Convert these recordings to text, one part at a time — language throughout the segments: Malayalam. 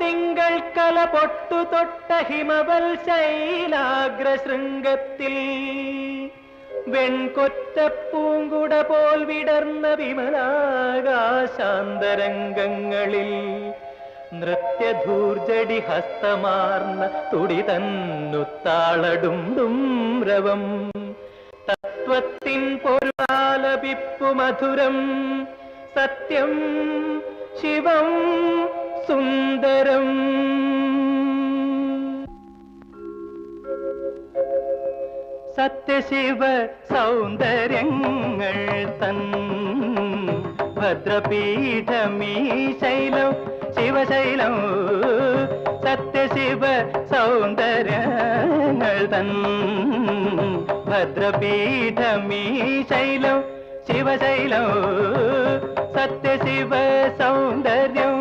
തിങ്കൾ കല പൊട്ടു തൊട്ട ഹിമവൽ ശൈലാഗ്രശൃംഗത്തിൽ വെൺകൊറ്റപ്പൂങ്കുട പോൽ വിടർന്ന വിമലാകാശാന്തരംഗങ്ങളിൽ നൃത്യധൂർജടി ഹസ്തമാർന്ന തുടി തന്നുത്താളടും രവം തത്വത്തിൻ പൊരുളാലപിപ്പു മധുരം സത്യം ശിവം സുന്ദരം. സത്യശിവ സൗന്ദര്യങ്ങൾ തൻ ഭദ്രപീഠമീ ശൈലം ശിവശൈലം. സത്യശിവ സൗന്ദര്യങ്ങൾ തൻ ഭദ്രപീഠമീ ശൈലം ശിവശൈലം. സത്യശിവ സൗന്ദര്യം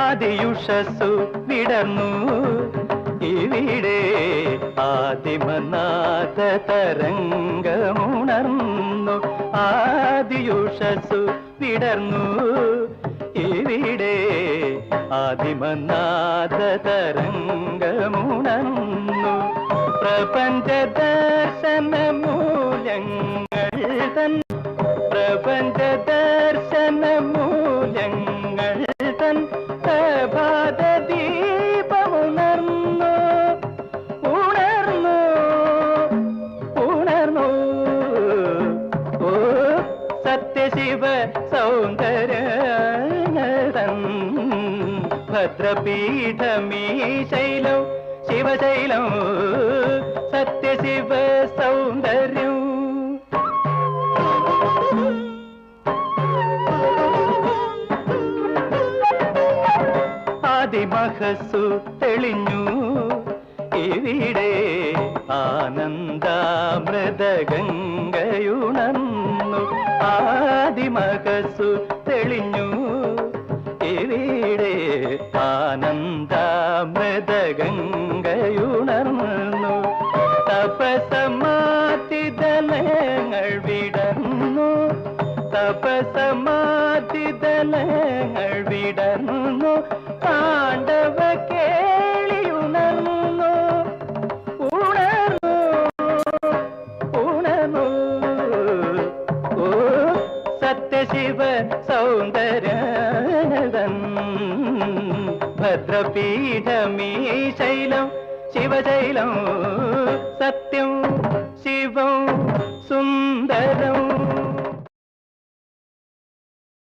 ആദിയുഷസ്സു വിടർന്നു ഇവിടെ ആദിമനാഥ തരംഗമുണർന്നു. ആദിയുഷസ്സു വിടർന്നു ഇവിടെ ആദിമനാഥ തരംഗമുണർന്നു. പ്രപഞ്ച ദർശന മൂല്യങ്ങൾ തൻ പ്രപഞ്ച ദർശന മൂല്യങ്ങൾ തൻ പ്രഭാത ദീപമുണർന്നു ഉണർന്നു ഉണർന്നു. ഓ സത്യശിവ സൗന്ദര്യതൻ ഭദ്രപീഠമീ ശൈലം ശിവശൈലം. സത്യശിവ സൗന്ദര്യം ആദിമഹസ്സു തെളിഞ്ഞു ഇവിടെ ആനന്ദാമൃതഗംഗയുണർന്നു. ആദിമഹസ്സു തെളിഞ്ഞു ഇവിടെ ആനന്ദാമൃതഗംഗയുണർന്നു. തപസമാതിദലങ്ങൾ വിടർന്നു തപസമാതിദലങ്ങൾ വിടർന്നു. താണ്ഡവ കേളിയുണർന്നു ഉണർന്നു ഉണർന്നു. ഓ സത്യശിവ സൗന്ദര്യതൻ ഭദ്രപീഠമീ ശൈലം ശിവശൈലം. സത്യം ശിവം സുന്ദരം.